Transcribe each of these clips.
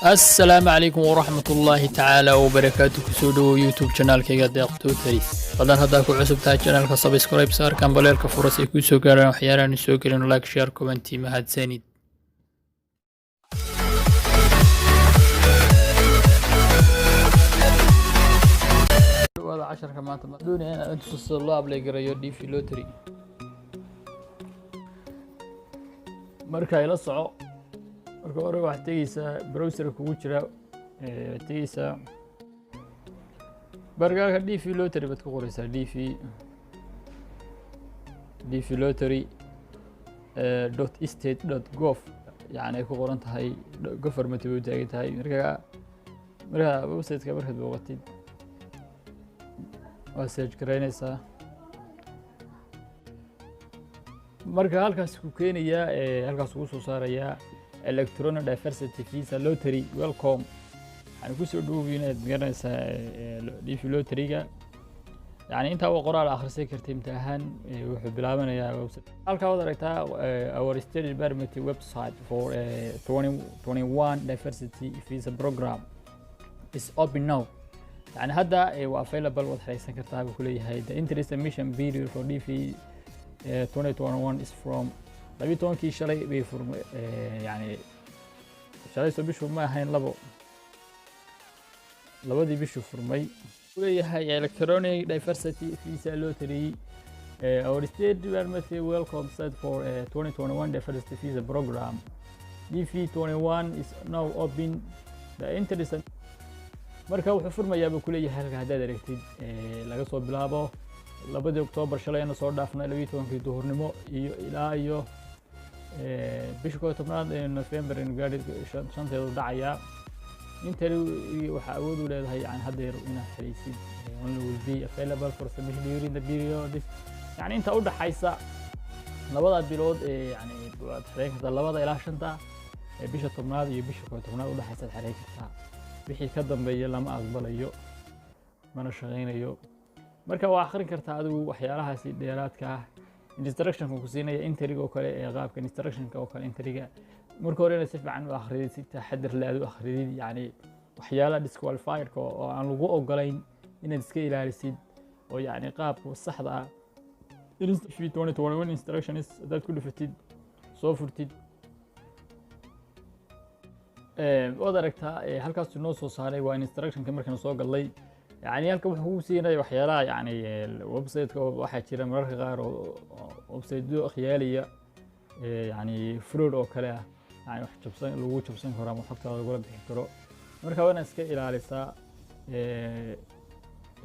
السلام عليكم ورحمة الله تعالى وبركاته كسودو يوتيوب channel كيغا ديق توتري فضل هدا كو عصب تاع channel ka subscribe saar kan baleelka furas ay ku soo gaaraan waxyaalaan soo gelin like share comment mahadsanid wada 10 ka maanta doonayna inta soo laab la garayo DV lottery marka ila soco marka hore waxaad tegaysaa browser kugu jira tegaysaa barnaamijka DV lottery baad ku qoraysaa DV lottery .state.gov yani ay ku qoran tahay government way taagan tahay marka website-ka markaad booqatid waa search garaynaysaa marka halkaas ku keenaya halkaas ugu soo saaraya electronic diversity visa lottery welcome يعني كل سؤال دوبينا تقرنسا دي في لوتريجا يعني أنت أول قرار آخر سكر تمتحن وحب بلعبنا يا ويبسايت. هالك هذا رأيتها our state permit website for 2021 diversity visa program is open now. يعني هذا available وحري سكرتها بكل هاي the interest admission period for DV 2021 is from لبي تون كي شلي بيفرم يعني شلي سبيشو ما هين لبو labadii bishu furmay leeyahay electronic diversity visa lottery our state permit welcome site for 2021 diversity visa program DV21 is now open the interest marka wuxuu furmayaa buu ku leeyahay halka hadaad aragtid laga soo bilaabo 2 Oktoobar shalayna soo dhaafnay 12 duhurnimo iyo ilaa iyo bisha 10aad ee November in gaadhi shanteedu dhacaya interview waxa awood u leedahay yani hadeer inaad xiriisid only will be available for submission during the period yani inta u dhaxaysa labada bilood yani waad xiriin kartaa labada ilaa shanta bisha 10aad iyo bisha 11aad u dhaxaysa xiriin kartaa wixii ka dambeeya lama aqbalayo mana shaqeynayo marka waa akhrin kartaa adigu waxyaalahaasi dheeraadka ah instruction-ka ku siinaya interview oo kale qaabka instruction-ka oo kale interview marka hore si fiican u akhriid si taxaddar leh u akhriid yani waxyaalaha disqualified oo aan lagu ogolayn inaad iska ilaalisid oo yani qaabka saxda ah DV 2021 instructions dad ku dhufatid soo furtid wada aragtaa halkaas noo soo saaray waa instruction-ka markaan soo galay يعني halka wuxuu ku siinay waxyaalaha yani website-ka waxa jira mararka qaar oo website-yo khiyaaliya يعني fraud oo kale ah يعني wax jabsan lagu jabsan karo ama xogtaada lagu bixin karo marka waa iska ilaalisaa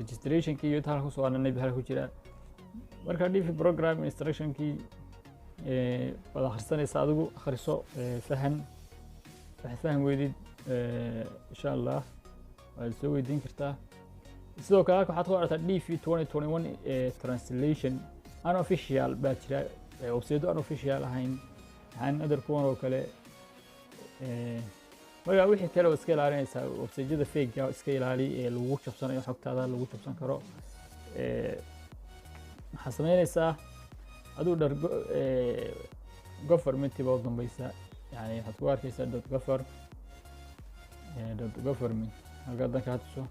registration-kii iyo taariikhda soo aanay bixal ku jira marka DV program instruction-kii wada akhrisanaysa adigu akhriso faham weydid insha Allah waad soo weydiin kartaa sidoo kale waxaad ku aragtaa DV 2021 translation unofficial baa jira website unofficial ahayn aan adar kuwan oo kale marka wixii kale iska ilaalinaysa website-yada fake ah iska ilaali lagu jabsanayo xogtaada lagu jabsan karo waxa sameynaysaa aduu dhar government ba u dambaysa yani waxaad ku arkaysaa .government halka danka hadso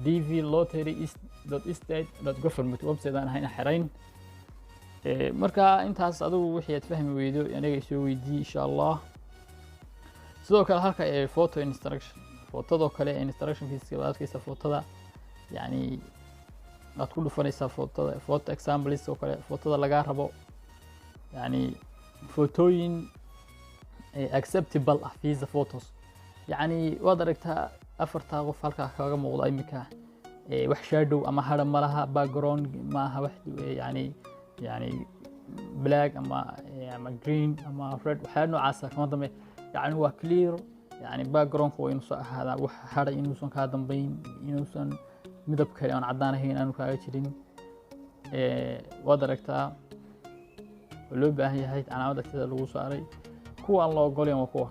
DV lottery is.state.government website aan ahayn xirayn marka intaas adigu wixii aad fahmi weydo aniga soo weydii insha Allah sidoo kale halka photo instruction photo kale instruction-kiisa waad arkaysaa photoda yani aad ku dhufanaysaa photo examples oo kale photoda laga rabo yani photoyin acceptable visa photos yani waad aragtaa afarta qof halka kaga muuqdo imika wax shadow ama hada malaha background ma aha wax يعني black ama green ama red waxa noocaas ah kama dambe yani waa clear yani background ko inuu soo ahaada wax hada inuu soo ka dambeyn inuu soo midab kale aan cadaan ahayn aanu kaaga jirin waad aragtaa loo baahan yahay calaamada sida lagu saaray kuwa aan loo ogoleen waa kuwa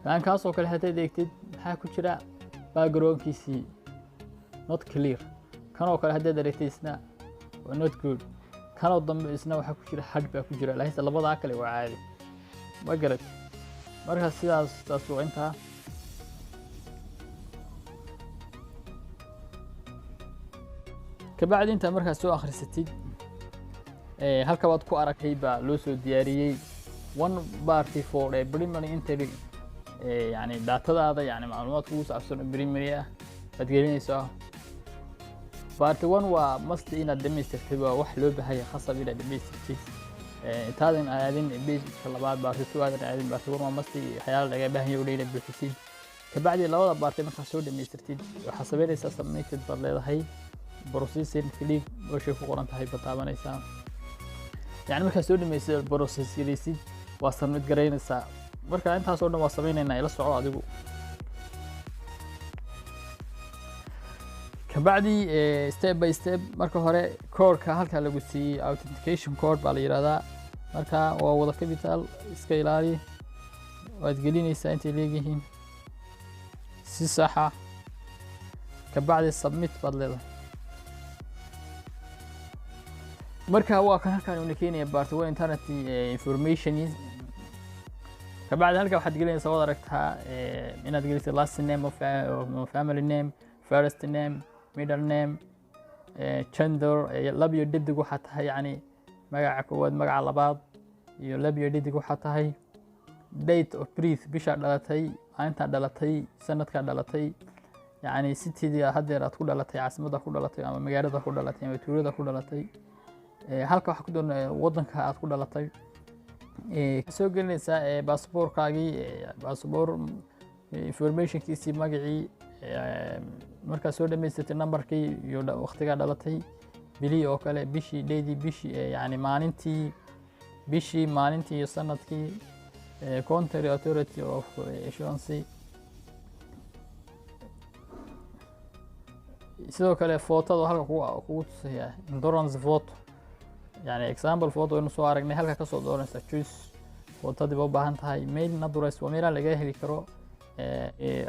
kan kaas oo kale hadii deegtid waxa ku jira background-kiisi not clear kan oo kale hadii deegtidna not good kan oo dambe isna waxa ku jira had baa ku jira lahayn labada kale waa caadi ma garad marka sidaas waa intaa. kabacdi inta markaa soo akhrisatid halka waad ku aragtay baa loo soo diyaariyey one party for a primary entry yani datadaada yani macluumaadka ugu saabsan primary ah baad gelinaysaa. Part 1 waa must inaad dhamaystirtay, waa wax loo baahan yahay khasab inaad dhamaystirtid intaadan aadin page-ka labaad. Part 2 aadan aadin, Part 1 waa must waxyaalo laga baahan yahay inaad buuxisid. kabacdi labada part markaa soo dhamaystirtid waxaad sameynaysaa submitted baad leedahay, processing click meeshay ku qoran tahay baad taabanaysaa. يعني markaa soo dhameysay process gareysid waa submit gareynaysaa. marka intaas oo dhan waa sameynayna ila soco adigu. kabacdi step by step marka hore code-ka halka lagu siiyay authentication code baa la yiraahdaa. marka waa wada capital, iska ilaali, waad gelinaysaa intay leeyihiin si sax ah. kabacdi submit baad leedahay. marka waa kan halkan uu keenaya part 1 internet information. kabacdi halka waxaad gelinaysaa wada aragtaa inaad geliso last name of family name, first name, middle name, gender, lab iyo dhadig waxa tahay, yani magaca koowaad magaca labaad iyo lab iyo dhadig waxa tahay, date of birth bisha dhalatay, maalinta dhalatay, sanadka dhalatay, yani city-da hadeer aad ku dhalatay, caasimadda ku dhalatay ama magaalada ku dhalatay ama tuulada ku dhalatay. halka waxa ku doon wadanka aad ku dhalatay. soo gelinaysaa baasaboorkaagii, baasaboor informationkiisii, magacii, markaa soo dhamaysatay numberkii iyo waqtiga dhalatay, bilii oo kale, bishii, dheedii, bishii, yani maalintii, bishii, maalintii iyo sanadkii, country authority of issuance. sidoo kale photo halka kugu tusaya endurance photo, يعني example photo inuu soo aragnay halka ka soo dooranaysa choose photo-dii u baahan tahay. mail address waa meel laga heli karo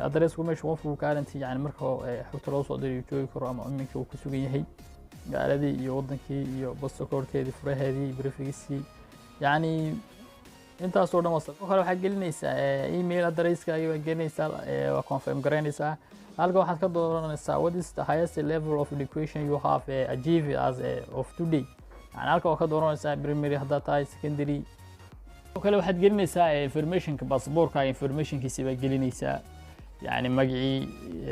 address ku meesha qofku kaalintii, yani marka xogta loo soo diro joogi karo ama iminka uu ku sugan yahay gaaladii iyo wadankii iyo postal code-keedii, furaheedii, briefkiisii, yani intaas oo dhan wasal. kale waxaad gelinaysaa email address-kaaga waa gelinaysaa, waa confirm gareynaysaa. halka waxaad ka dooranaysaa what is the highest level of education you have achieved as of today. يعني halka oo ka dooranaysaa primary hadda tahay, secondary. kale waxaad gelinaysaa informationka baasaboorka, informationkiisa baa gelinaysaa, yani magacii,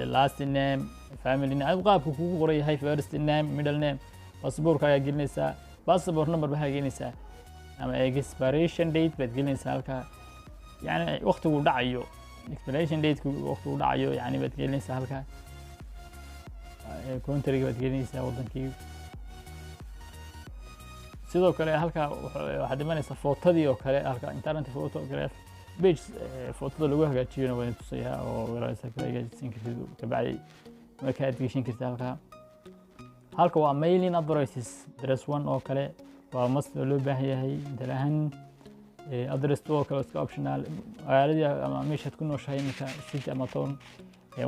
last name, family name, qaabku kugu qoran yahay, first name, middle name, baasaboorka ayaa gelinaysaa. passport number baa gelinaysaa ama expiration date baad gelinaysaa halka, yani waqtigu dhacayo, expiration date waqtigu dhacayo, yani baad gelinaysaa halka. country baad gelinaysaa, wadankii. sidoo kale halka waxaad dhimanaysaa footadii oo kale, halka internet photograph page footada lagu hagaajiyona waa tusayaa oo walaasha kale hagaajin kartid. kabacdi marka aad geshin kartid halka waa mailing addresses. address 1 oo kale waa must loo baahan yahay. dalahan address 2 oo kale iska optional, magaaladii ama meeshaad ku nooshahay, marka city ama town,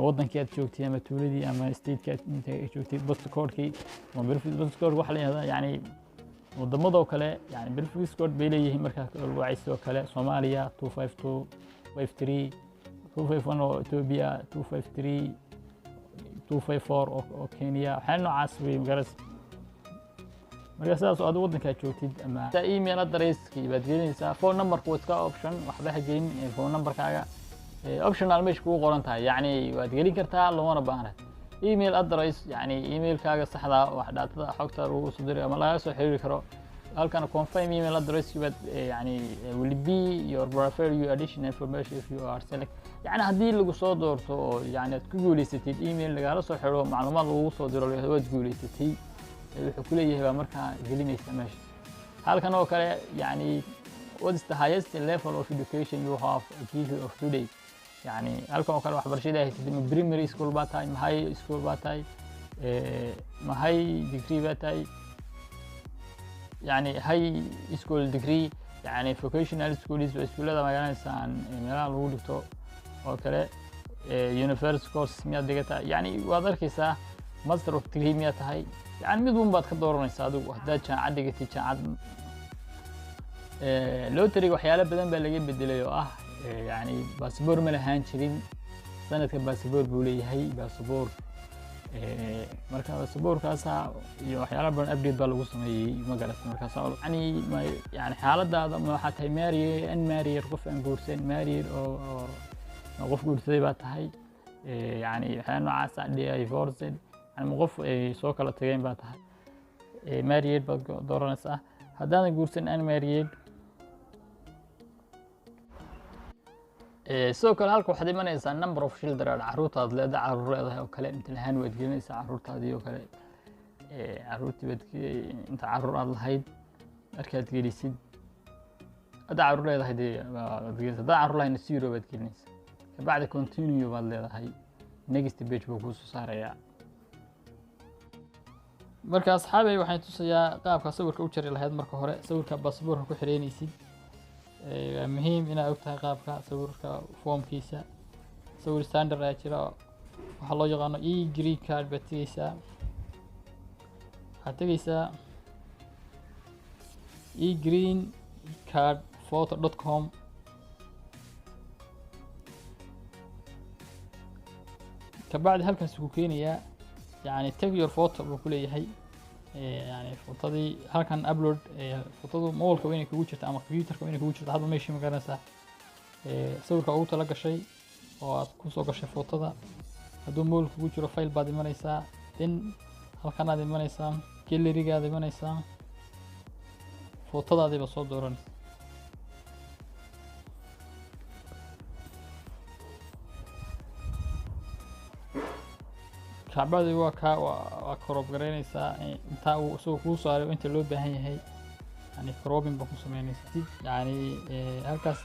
wadankii aad joogtay ama tuuladii ama state-ka aad joogtay, postal code-kii ama postal code waxa la yiraahdaa, yani wadamada kale, yani briefcase code bay leeyihiin. marka lagu wacayso kale Soomaaliya 252 53 251 oo Ethiopia 253 254 oo Kenya, waxa noocaas way magaras. marka sidaas oo aad wadanka joogtid ama email address-kii baad gelinaysaa. phone number-ku waa iska option, waxba ha gelin phone number-kaaga, optional meesha kugu qoran tahay, yani waad gelin kartaa loona baahna. email address yani email-kaaga saxda wax daatada xogta lagu soo diray ama laga soo xiriiri karo. halkan confirm email address baad yani will be your preferred you additional information if you are select, yani haddii lagu soo doorto oo yani aad ku guuleysatid email lagala soo xiro macluumaad lagu soo diro waad guuleysatay, wuxuu ku leeyahay baa markaa gelinaysa meesha. halkan oo kale yani what is the highest level of education you have achieved of today, يعني halkan oo kale waxbarashada ay tahay primary school baa tahay, high school baa tahay, ma high degree baa tahay, يعني high school degree, يعني vocational schools waa iskuulada magaranaysan meelaha lagu dhigto oo kale, university course miyaad dhigataa, yani waad arkaysaa master of degree miyaad tahay, yani mid un baad ka dooranaysaa adigu. haddaad jaamacad dhigatay, jaamacad lottery waxyaalo badan baa laga bedelay oo ah يعني باسبور ما لهان jirin sanadka baasaboor buu leeyahay baasaboor marka baasaboorkaasa iyo waxyaalo badan update baa lagu sameeyay ma garatay markaas yani xaaladaada ma waxa tahay married qof aan guursan married oo qof guursaday baa tahay yani waxaa noocaas ah divorced yani qof ay soo kala tageen baa tahay married baad dooranaysaa haddaadan guursan unmarried sidoo kale halka waxaad imanaysaa number of children caruurtaad leedahay oo kale inta lahaan waad gelinaysaa caruurtaadii oo kale caruurtii baad inta caruur aad lahayd markaad gelisid haddaa caruur leedahay dee waad gelinaysaa haddaa caruur lahayna zero baad gelinaysaa kabacdi continue baad leedahay next page buu kuu soo saarayaa marka asxaabay waxaan tusayaa qaabka sawirka u jari lahayd marka hore sawirka baasaboorka ku xireynaysid muhiim inaad ogtahay qaabka sawirka foomkiisa sawir standard ayaa jira waxaa loo yaqaano green card baad tegeysaa waxaad tegeysaa green card photo.com kabacdi halkaas ku keenayaa يعني take your photo buu ku leeyahay يعني footadii halkan upload footadu moolka weyn kugu jirta ama computerka weyn kugu jirta hadba meeshii ma garanaysaa sawirka ugu tala gashay oo aad ku soo gashay footada hadduu mool kugu jiro file baad imanaysaa then halkan aad imanaysaa gallery-ga aad imanaysaa footadaadii baad soo dooranaysaa kabacdi waa crop garaynaysaa inta uu soo kuu saaray inta loo baahan yahay yani cropping baa ku sameynaysaa yani halkaas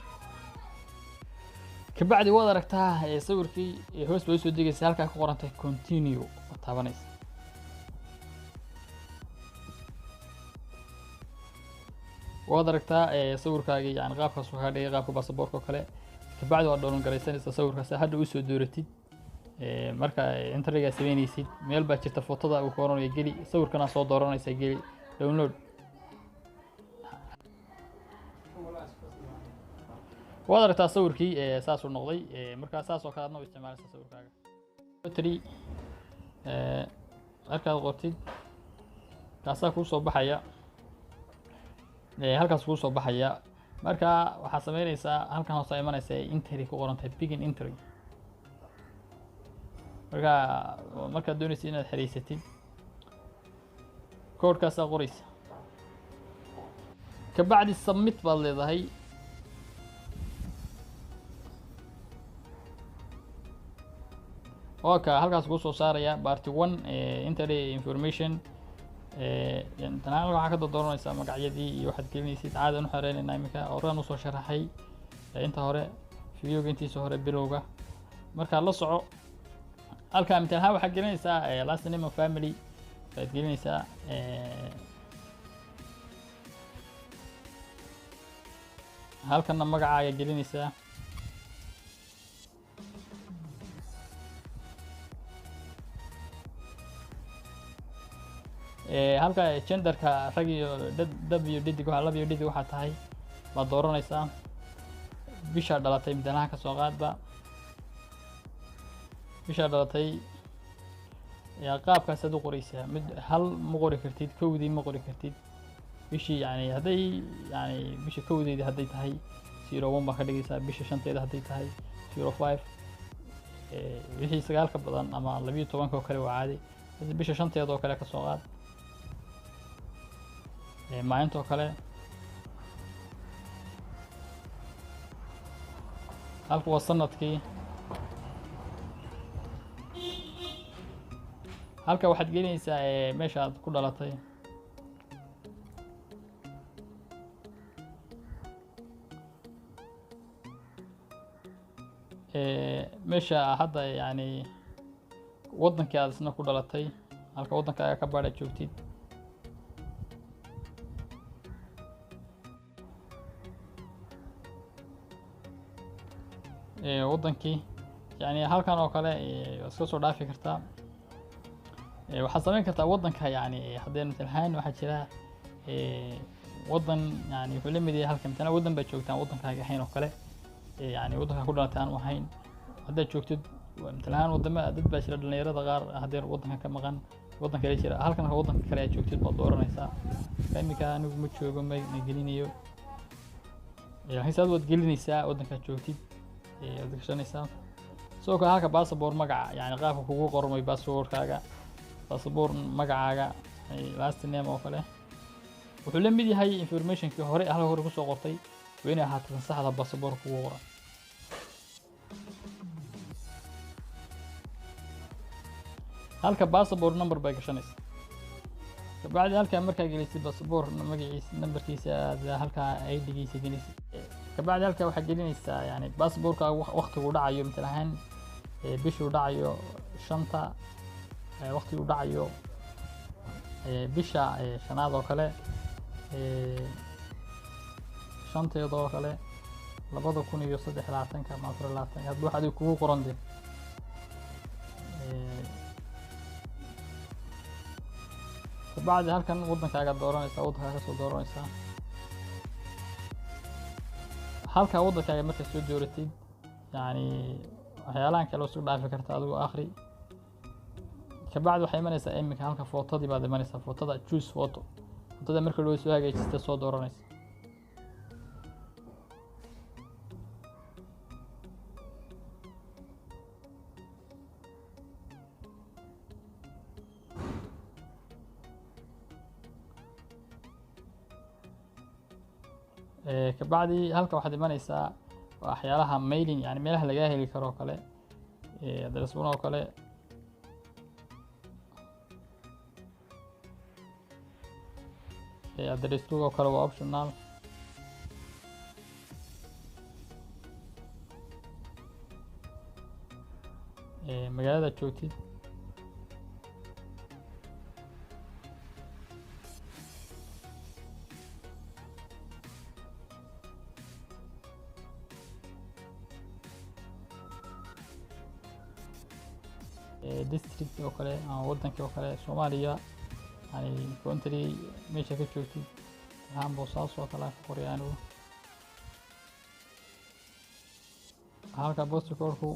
kabacdi waad aragtaa sawirkii hoos bay soo degaysa halkaa ku qorantay continue waad taabanaysaa waad aragtaa sawirkaagii yani qaabkaas waxaa dhigay qaabka baasaboorka oo kale kabacdi waad download garaysanaysaa sawirkaas hadda u soo dooratid marka internet sameynaysid meel baa jirta footada uu kooranayo geli sawirkana soo dooranaysaa geli download waad aragtaa sawirkii saas uu noqday marka saas oo kale aadna u isticmaalaysaa sawirkaaga battery markaad qortid kaasaa kuu soo baxaya halkaas kuu soo baxaya marka waxaad sameynaysaa halkan hoose imanaysaa entry ku qorantahay begin entry markaad doonaysa inaad xiriirsatid koodhkaasaa qoraysa kabacdi submit baad leedahay waka halkaas kuu soo saaraya party 1 entry information tanaa waxaa ka dooranaysaa magacyadii iyo waxaad gelinaysid caadi u xireynaynaa iminka horaan usoo sharaxay inta hore videoga intiisa hore bilowga markaa la soco halka imtixaan waxaad gelinaysaa last name of family baad gelinaysaa halkana magacaaga gelinaysaa halka genderka rag iyo dad iyo dhidig waxa lab iyo dhidig waxa tahay baad dooranaysaa bisha dhalatay imtixaanka ka soo qaadba bisha dhalatay qaabkaas aad u qoraysaa mid hal ma qori kartid kowdii ma qori kartid bishii yani hadday yani bisha kowdeedii hadday tahay 01 baa ka dhigaysaa bisha shanteeda hadday tahay 05 wixii sagaal ka badan ama 12 oo kale waa caadi bisha shanteeda oo kale ka soo qaad maalinta oo kale halka waa sanadkii halka waxaad gelinaysaa meesha aad ku dhalatay meesha hadda yani wadankii aad isna ku dhalatay halka wadankaaga ka baadha joogtid wadankii yani halkan oo kale iska soo dhaafi kartaa waxaad samayn kartaa wadanka yani haddii imtixaan waxaa jira wadan yani wuxuu la mid yahay halka imtixaan wadan baa joogtaan wadankaaga ahayn oo kale يعني waddanka ku dhalatay aan ahayn haddaad joogtid matalaan wadamo dad baa jira dhalinyarada qaar hadeer waddanka ka maqan waddan kale jira halkan waddanka kale aad joogtid baad dooranaysaa iminka anigu ma joogo ma gelinayo laakiin saad waad gelinaysaa waddankaad joogtid waad gashanaysaa sidoo kale halka passport magaca yani qaabka kugu qormay passportkaaga passport magacaaga last name oo kale wuxuu la mid yahay informationkii hore halka hore ku soo qortay waa inay ahaato saxda passport kugu qoran halka passport number bay gashanaysaa kabacdi halka markaa gelisay passport magaciisa numberkiisa halka ID-giisa gelisay kabacdi halka waxaa gelinaysaa yani passportka waqtigu dhacayo matalan bishuu dhacayo shanta waqtigu dhacayo bisha shanaad oo kale shanteed oo kale 2023 ama 24 hadba waxa kugu qoran de kabacdi halkan waddankaaga dooranaysaa waddankaaga soo dooranaysaa halka waddankaaga marka soo dooratid yani waxyaalahan kale soo dhaafi karta adigu akhri kabacdi waxay imanaysaa iminka halka footadii baad imanaysaa footada choose photo footada marka loo soo hagaajista soo dooranaysaa kabacdi halka waxaad imanaysaa waxyaalaha mailing yani meelaha laga heli karo kale address-una oo kale address-tu oo kale waa optional magaalada joogtid district oo kale ama waddanka oo kale Soomaaliya yani country meesha ka joogtid waxaan Boosaaso oo kale ku qorayaan halka postcode-ku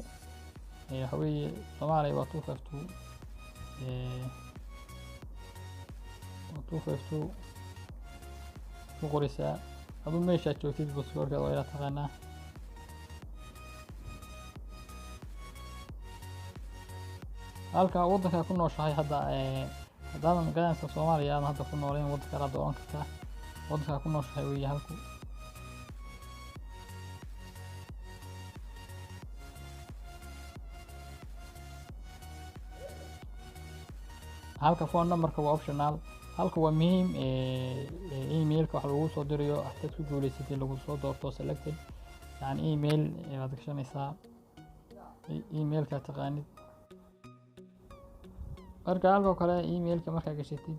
waxa weeye Soomaaliya waa 252 ku qoraysaa aduu meesha joogtid postcode-ka waa ila taqaanaa halka waddanka ku nooshahay hadda haddaadan magaranaysa Soomaaliya aad hadda ku nooleen waddanka la dooran kartaa waddanka ku nooshahay weeye halka phone number-ka waa optional halka waa muhiim email-ka wax lagu soo dirayo haddii ku guuleysatay lagu soo doorto selected yani email waad gashanaysaa email-ka taqaanid marka halka kale email-ka markaa gashatid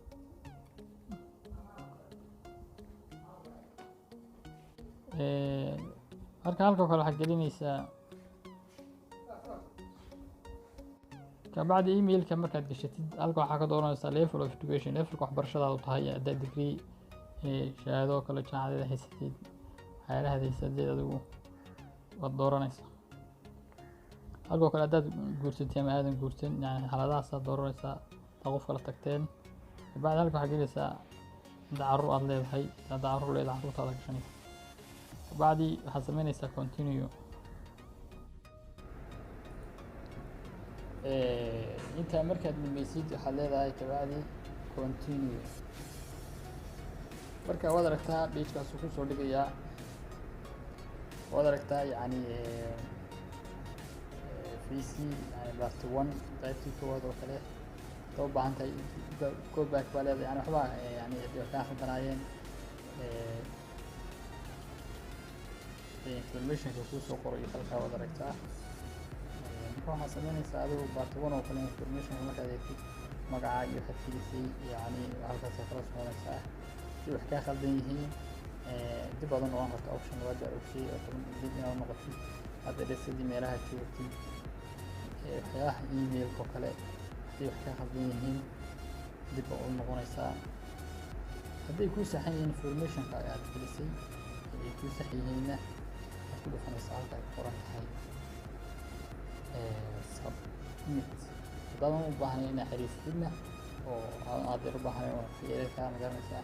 halka kale waxaad gelinaysaa kabacdi email-ka markaad gashatid halka waxaa ka dooranaysaa level of education levelka waxbarashadaadu tahay haddaad degree shahaado kale jaamacadda haysatid waxyaalaha haysadeed adigu waad dooranaysaa halka kale haddaad guursatay ama aadan guursan yani xaaladahaas aad dooranaysaa qof kala tagteen kabacdi halka waxaad gelinaysaa inta carruur aad leedahay hadda carruur leedahay carruurtaada gashanaysaa kabacdi waxaad samaynaysaa continue inta markaad dhamaysid waxaad leedahay kabacdi continue marka waad aragtaa page-kaas ku soo dhigayaa waad aragtaa yani VC yani part 1 qaybtii koowaad oo kale loo baahan tahay go back baa leedahay yani waxba yani kaa khaldanaayeen information-ka kuu soo qoray halkaa waad aragtaa waxaad samaynaysaa adigu part 1 oo kale information markaad eegtid magaca iyo waxaad gelisay yani halkaas kala soconaysaa si wax kaa khaldan yihiin dib baad u noqon karta option waa option oo dib inaad noqotid hadda dhesadii meelaha joogtid waxyaalaha email-ka oo kale haddii wax kaa khaldan yihiin dib baad u noqonaysaa hadday kuu saxan yihiin information-ka aad gelisay ay kuu sax yihiinna ku dhufanaysaa halka ay ku qoran tahay submit. haddaadan u baahnayn inaad xiriirsatidna oo aad yar u baahnayn oo waxyeelkaa magaranaysaa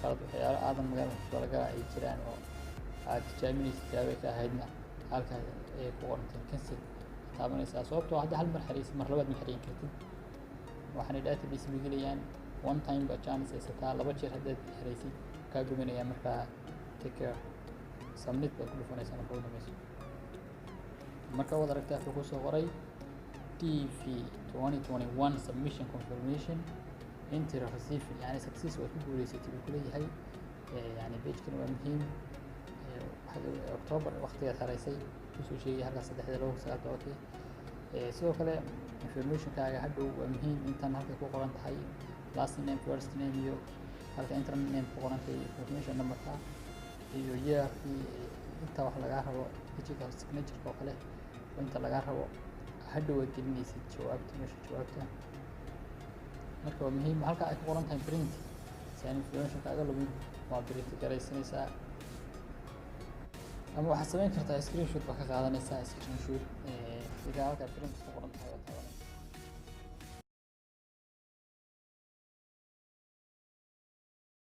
khalad waxyaalo aadan magaranaysa dalagala ay jiraan oo aad tijaabinaysa tijaabay ka ahaydna halka ay ku qoran tahay cancel taabanaysaa. sababtoo hadda hal mar xiriirsa mar labaad ma xiriin kartid. waxaanay database ma gelayaan one time ba chance haysataa, 2 jeer haddaad xiriirsid kaa gubanayaan. markaa take care, submit baad ku dhufanaysaa marka ugu dambeyso. marka waad aragtaa wuxuu kusoo qoray TV 2021 submission confirmation entry received, yani success waad ku guuleysatay buu kuleeyahay. yani page-kan waa muhiim. October waqtigaad haraysay kusoo sheegay halkaas 3/2/9. sidoo kale information-kaaga hadhow waa muhiim. intan halka ku qoran tahay last name, first name iyo halka internet name ku qoran tahay information number-ka iyo year-kii inta wax lagaa rabo digital signature oo kale inta lagaa rabo hadhow waad gelinaysid jawaabta meesha jawaabta. marka waa muhiim halka ay ku qoran tahay print si aan information-kaaga lumin waa print garaysanaysaa ama waxaad samayn kartaa screenshot baa ka qaadanaysaa screenshot halka print ku qoran tahay.